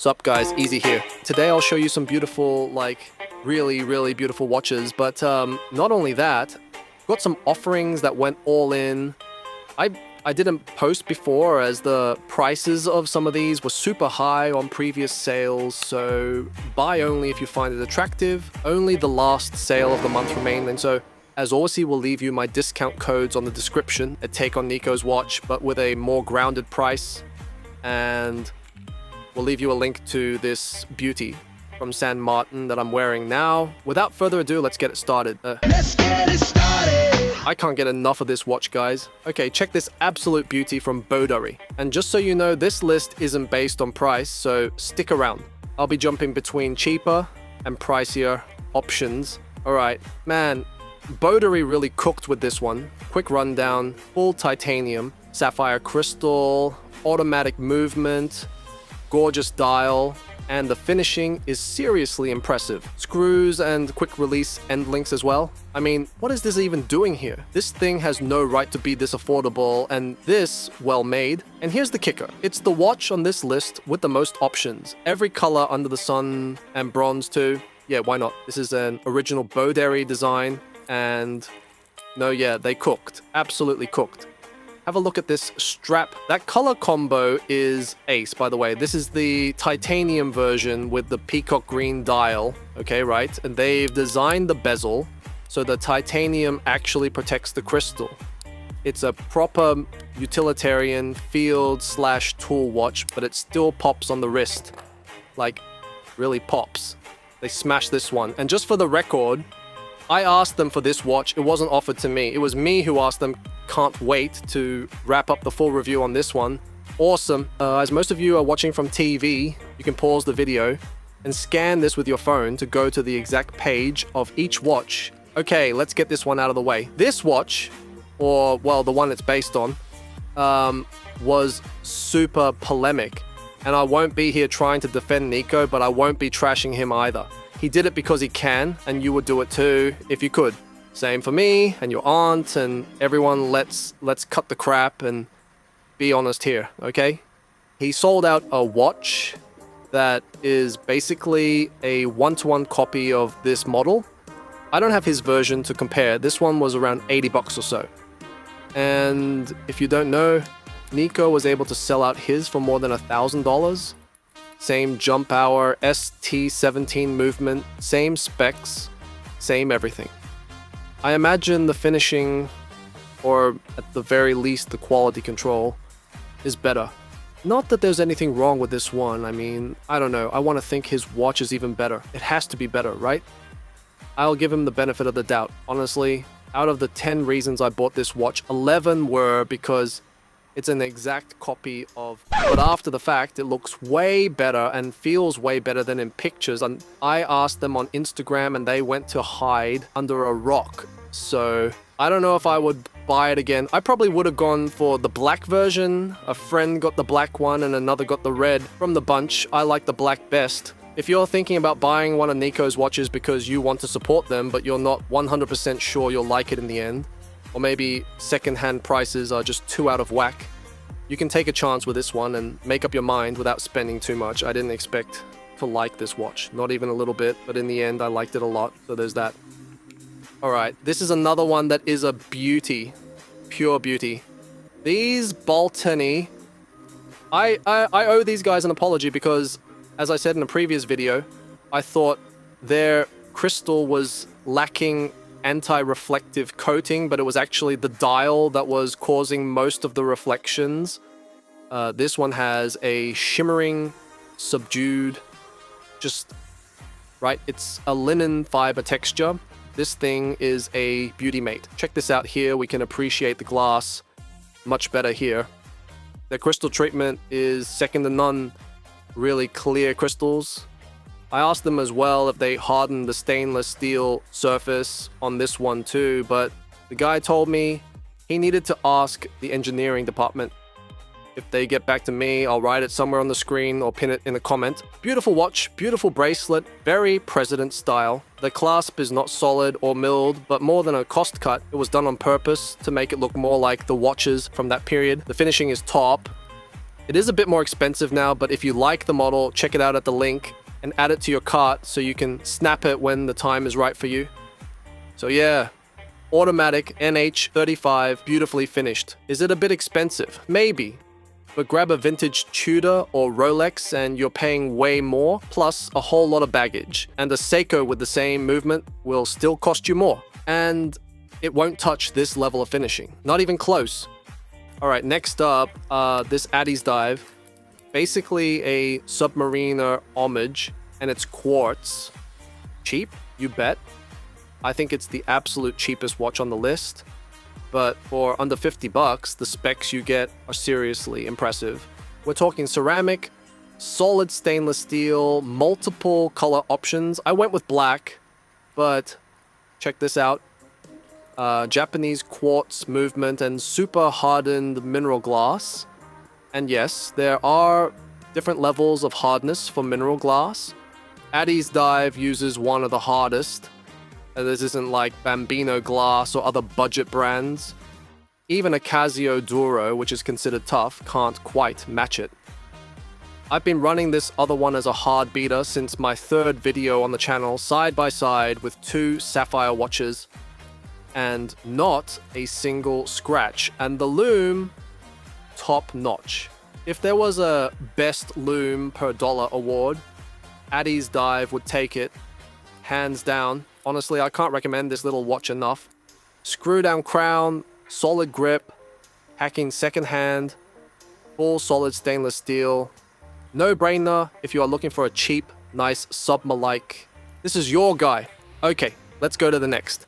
Sup guys, Easy here. Today I'll show you some beautiful, like, really beautiful watches, but not only that, got some offerings that went all in. I didn't post before as the prices of some of these were super high on previous sales, so buy only if you find it attractive. Only the last sale of the month remained, and so as always, we'll leave you my discount codes on the description. A take on Nico's watch, but with a more grounded price, and we'll leave you a link to this beauty from San Martin that I'm wearing now. Without further ado, let's get it started. Let's get it started. I can't get enough of this watch, guys. Okay, check this absolute beauty from Boderry. And just so you know, this list isn't based on price, so stick around. I'll be jumping between cheaper and pricier options. All right, man, Boderry really cooked with this one. Quick rundown: full titanium, sapphire crystal, automatic movement, gorgeous dial, and the finishing is seriously impressive. Screws and quick release end links as well. I mean, what is this even doing here? This thing has no right to be this affordable and this well made. And here's the kicker. It's the watch on this list with the most options. Every color under the sun and bronze too. Yeah, why not? This is an original Boderry design and no, yeah, they cooked. Absolutely cooked. Have a look at this strap. That color combo is ace, by the way. This is the titanium version with the peacock green dial. Okay, right? And they've designed the bezel so the titanium actually protects the crystal. It's a proper utilitarian field/tool watch, but it still pops on the wrist. Like, really pops. They smashed this one. And just for the record, I asked them for this watch. It wasn't offered to me. It was me who asked them. Can't wait to wrap up the full review on this one. Awesome. As most of you are watching from TV, you can pause the video and scan this with your phone to go to the exact page of each watch. Okay, let's get this one out of the way. This watch, or well, the one it's based on, was super polemic. And I won't be here trying to defend Nico, but I won't be trashing him either. He did it because he can, and you would do it too if you could. Same for me and your aunt and everyone. Let's cut the crap and be honest here, okay? He sold out a watch that is basically a one-to-one copy of this model. I don't have his version to compare. This one was around 80 bucks or so. And if you don't know, Nico was able to sell out his for more than $1,000. Same jump hour, ST17 movement, same specs, same everything. I imagine the finishing, or at the very least the quality control, is better. Not that there's anything wrong with this one. I mean, I don't know. I want to think his watch is even better. It has to be better, right? I'll give him the benefit of the doubt. Honestly, out of the 10 reasons I bought this watch, 11 were because it's an exact copy of, but after the fact, it looks way better and feels way better than in pictures. And I asked them on Instagram and they went to hide under a rock. So I don't know if I would buy it again. I probably would have gone for the black version. A friend got the black one and another got the red. From the bunch, I like the black best. If you're thinking about buying one of Nico's watches because you want to support them, but you're not 100% sure you'll like it in the end, or maybe second-hand prices are just too out of whack, you can take a chance with this one and make up your mind without spending too much. I didn't expect to like this watch, not even a little bit, but in the end I liked it a lot, so there's that. Alright, this is another one that is a beauty, pure beauty. These Baltany, I owe these guys an apology because, as I said in a previous video, I thought their crystal was lacking anti-reflective coating, but it was actually the dial that was causing most of the reflections. This one has a shimmering, subdued, just, right, it's a linen fiber texture. This thing is a beauty mate. Check this out here. We can appreciate the glass much better here. The crystal treatment is second to none. Really clear crystals. I asked them as well if they hardened the stainless steel surface on this one too, but the guy told me he needed to ask the engineering department. If they get back to me, I'll write it somewhere on the screen or pin it in a comment. Beautiful watch, beautiful bracelet, very president style. The clasp is not solid or milled, but more than a cost cut, it was done on purpose to make it look more like the watches from that period. The finishing is top. It is a bit more expensive now, but if you like the model, check it out at the link and add it to your cart so you can snap it when the time is right for you. So yeah, automatic NH35, beautifully finished. Is it a bit expensive? Maybe. But grab a vintage Tudor or Rolex and you're paying way more, plus a whole lot of baggage. And a Seiko with the same movement will still cost you more. And it won't touch this level of finishing. Not even close. Alright, next up, this Addiesdive. Basically a Submariner homage, and it's quartz. Cheap? You bet. I think it's the absolute cheapest watch on the list. But for under 50 bucks, the specs you get are seriously impressive. We're talking ceramic, solid stainless steel, multiple color options. I went with black, but check this out. Japanese quartz movement and super hardened mineral glass. And yes, there are different levels of hardness for mineral glass. Addiesdive uses one of the hardest. This isn't like Bambino glass or other budget brands. Even a Casio Duro, which is considered tough, can't quite match it. I've been running this other one as a hard beater since my third video on the channel, side by side with two sapphire watches, and not a single scratch. And the loom, top notch. If there was a best loom per dollar award, Addiesdive would take it, hands down. Honestly, I can't recommend this little watch enough. Screw down crown, solid grip, hacking second hand, full solid stainless steel. No brainer if you are looking for a cheap, nice Subma-like. This is your guy. Okay, let's go to the next.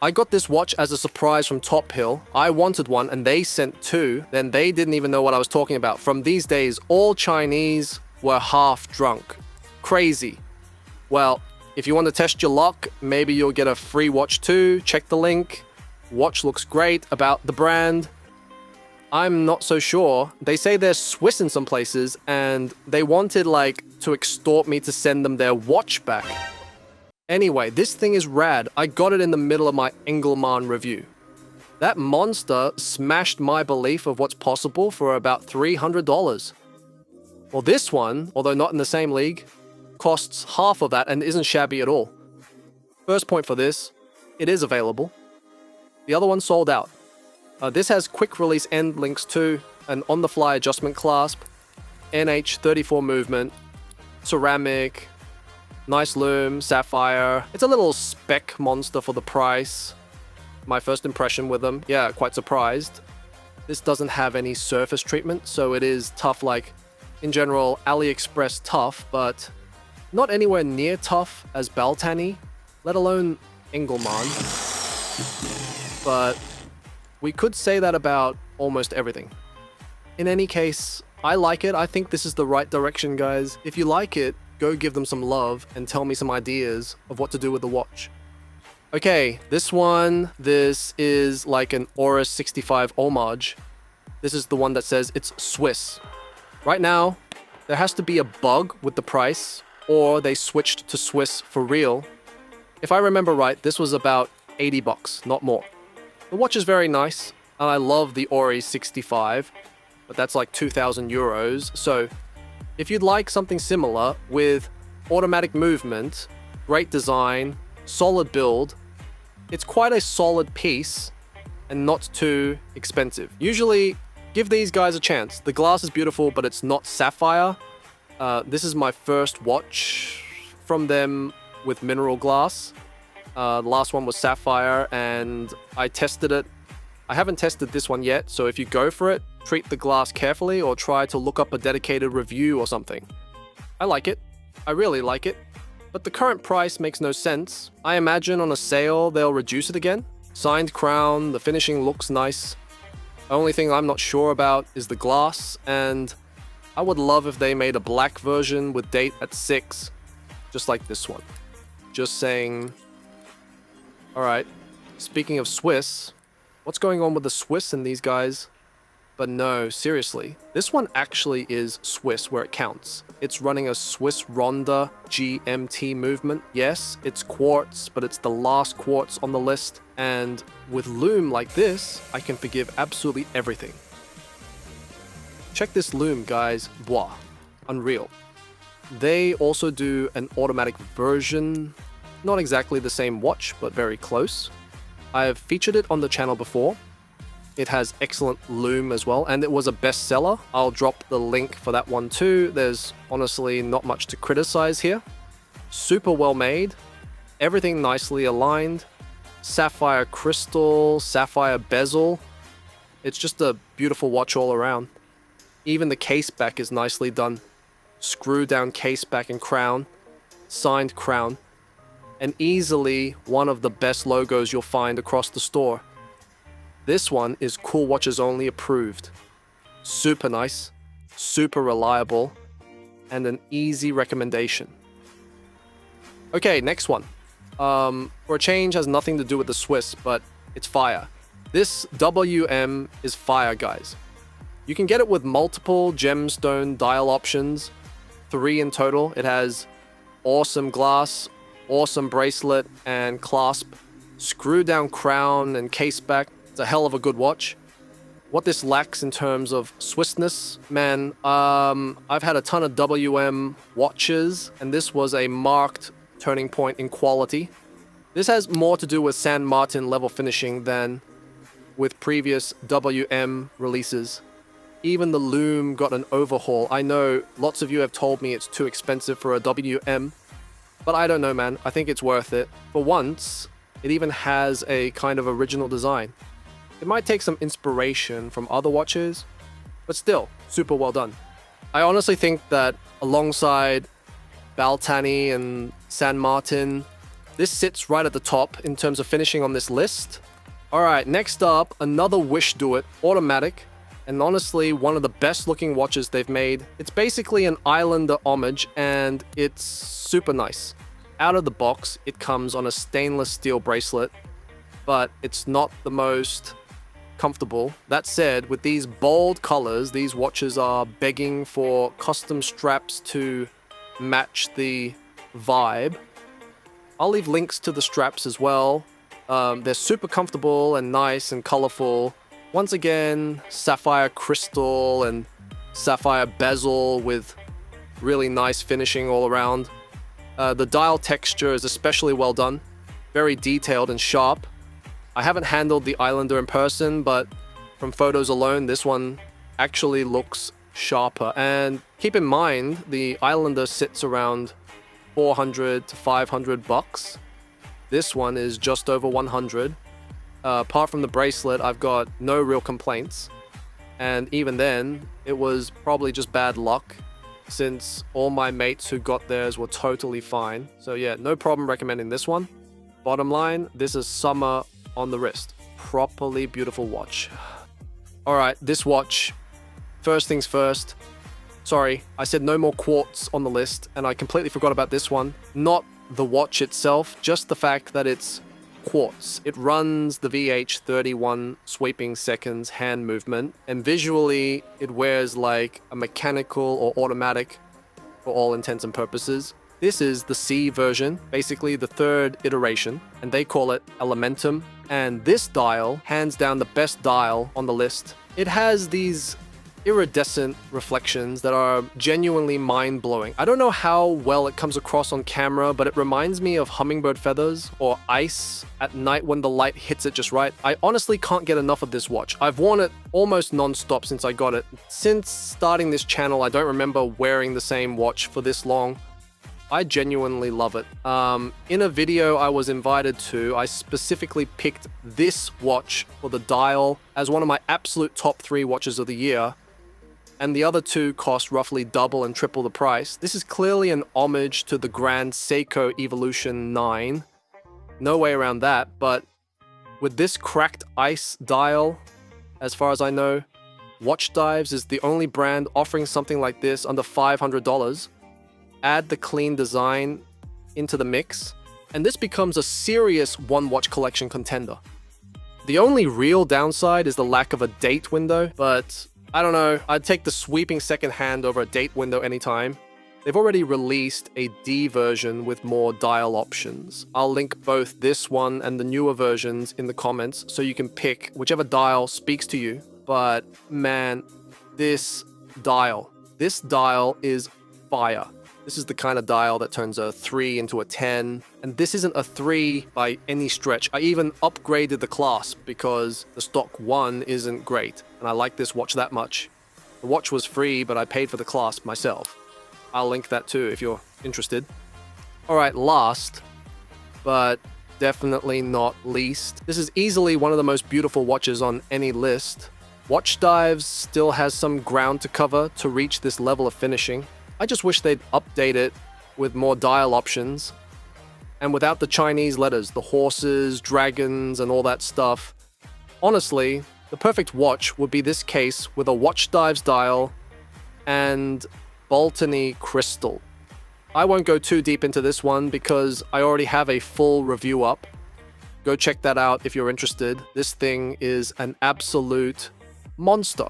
I got this watch as a surprise from Tophill. I wanted one and they sent two. Then they didn't even know what I was talking about. From these days, all Chinese were half drunk. Crazy. Well, if you want to test your luck, maybe you'll get a free watch too. Check the link. Watch looks great. About the brand, I'm not so sure. They say they're Swiss in some places, and they wanted to extort me to send them their watch back. Anyway, this thing is rad. I got it in the middle of my Engelmann review. That monster smashed my belief of what's possible for about $300. Well, this one, although not in the same league, costs half of that and isn't shabby at all. First point for this, it is available. The other one sold out. This has quick release end links too, an on-the-fly adjustment clasp, NH34 movement, ceramic, nice loom, sapphire. It's a little spec monster for the price. My first impression with them, yeah, quite surprised. This doesn't have any surface treatment, so it is tough like, in general, AliExpress tough, but not anywhere near tough as Baltany, let alone Engelmann. But we could say that about almost everything. In any case, I like it. I think this is the right direction, guys. If you like it, go give them some love and tell me some ideas of what to do with the watch. Okay, this is like an Aura 65 homage. This is the one that says it's Swiss. Right now, there has to be a bug with the price, or they switched to Swiss for real. If I remember right, this was about 80 bucks, not more. The watch is very nice, and I love the Ori 65, but that's like 2,000 euros. So if you'd like something similar with automatic movement, great design, solid build, it's quite a solid piece and not too expensive. Usually, give these guys a chance. The glass is beautiful, but it's not sapphire. This is my first watch from them with mineral glass. The last one was sapphire, and I tested it. I haven't tested this one yet, so if you go for it, treat the glass carefully or try to look up a dedicated review or something. I like it. I really like it. But the current price makes no sense. I imagine on a sale they'll reduce it again. Signed crown, the finishing looks nice. The only thing I'm not sure about is the glass, and I would love if they made a black version with date at 6, just like this one. Just saying. Alright, speaking of Swiss, what's going on with the Swiss and these guys? But no, seriously, this one actually is Swiss where it counts. It's running a Swiss Ronda GMT movement. Yes, it's quartz, but it's the last quartz on the list. And with loom like this, I can forgive absolutely everything. check this loom, guys. Wow, unreal. They also do an automatic version, not exactly the same watch, but very close. I've featured it on the channel before. It has excellent loom as well, and it was a bestseller. I'll drop the link for that one too. There's honestly not much to criticize here. Super well made, everything nicely aligned, sapphire crystal, sapphire bezel. It's just a beautiful watch all around. Even the case back is nicely done. Screw down case back and crown, signed crown, and easily one of the best logos you'll find across the store. This one is Cool Watches Only approved. Super nice, super reliable, and an easy recommendation. Okay, next one. For a change, has nothing to do with the Swiss, but it's fire. This WM is fire, guys. You can get it with multiple gemstone dial options, 3 in total. It has awesome glass, awesome bracelet and clasp, screw down crown and case back. It's a hell of a good watch. What this lacks in terms of Swissness, man, I've had a ton of WM watches, and this was a marked turning point in quality. This has more to do with San Martin level finishing than with previous WM releases. Even the loom got an overhaul. I know lots of you have told me it's too expensive for a WM, but I don't know, man. I think it's worth it. For once, it even has a kind of original design. It might take some inspiration from other watches, but still, super well done. I honestly think that alongside Baltany and San Martin, this sits right at the top in terms of finishing on this list. Alright, next up, another Wishdoit automatic, and honestly, one of the best looking watches they've made. It's basically an Islander homage, and it's super nice. Out of the box, it comes on a stainless steel bracelet, but it's not the most comfortable. That said, with these bold colors, these watches are begging for custom straps to match the vibe. I'll leave links to the straps as well. They're super comfortable and nice and colorful. Once again, sapphire crystal and sapphire bezel with really nice finishing all around. The dial texture is especially well done, very detailed and sharp. I haven't handled the Islander in person, but from photos alone, this one actually looks sharper. And keep in mind, the Islander sits around 400 to 500 bucks. This one is just over 100. Apart from the bracelet, I've got no real complaints. And even then, it was probably just bad luck, since all my mates who got theirs were totally fine. So yeah, no problem recommending this one. Bottom line, this is summer on the wrist. Properly beautiful watch. Alright, this watch. First things first. Sorry, I said no more quartz on the list, and I completely forgot about this one. Not the watch itself, just the fact that it's quartz. It runs the VH31 sweeping seconds hand movement, and visually it wears like a mechanical or automatic for all intents and purposes. This is the C version, basically the third iteration, and they call it Elementum. And this dial, hands down the best dial on the list. It has these iridescent reflections that are genuinely mind-blowing. I don't know how well it comes across on camera, but it reminds me of hummingbird feathers or ice at night when the light hits it just right. I honestly can't get enough of this watch. I've worn it almost non-stop since I got it. Since starting this channel, I don't remember wearing the same watch for this long. I genuinely love it. In a video I was invited to, I specifically picked this watch for the dial as one of my absolute top 3 watches of the year, and the other 2 cost roughly double and triple the price. This is clearly an homage to the Grand Seiko Evolution 9. No way around that, but with this cracked ice dial, as far as I know, Watchdives is the only brand offering something like this under $500. Add the clean design into the mix, and this becomes a serious one-watch collection contender. The only real downside is the lack of a date window, but I don't know, I'd take the sweeping second hand over a date window anytime. They've already released a D version with more dial options. I'll link both this one and the newer versions in the comments so you can pick whichever dial speaks to you. But man, this dial. This dial is fire. This is the kind of dial that turns a 3 into a 10. And this isn't a 3 by any stretch. I even upgraded the clasp because the stock 1 isn't great. And I like this watch that much. The watch was free, but I paid for the clasp myself. I'll link that too if you're interested. Alright, last, but definitely not least. This is easily one of the most beautiful watches on any list. Watchdives still has some ground to cover to reach this level of finishing. I just wish they'd update it with more dial options. And without the Chinese letters, the horses, dragons, and all that stuff. Honestly, the perfect watch would be this case with a Watchdives dial and Baltany crystal. I won't go too deep into this one because I already have a full review up. Go check that out if you're interested. This thing is an absolute monster.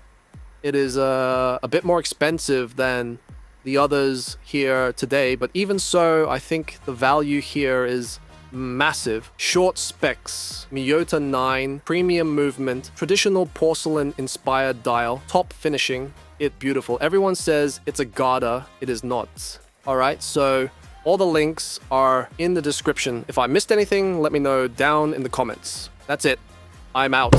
It is a bit more expensive than the others here today, but even so, I think the value here is massive. Short specs, Miyota 9, premium movement, traditional porcelain inspired dial, top finishing, it beautiful. Everyone says it's a Garda, it is not. Alright, so all the links are in the description. If I missed anything, let me know down in the comments. That's it. I'm out.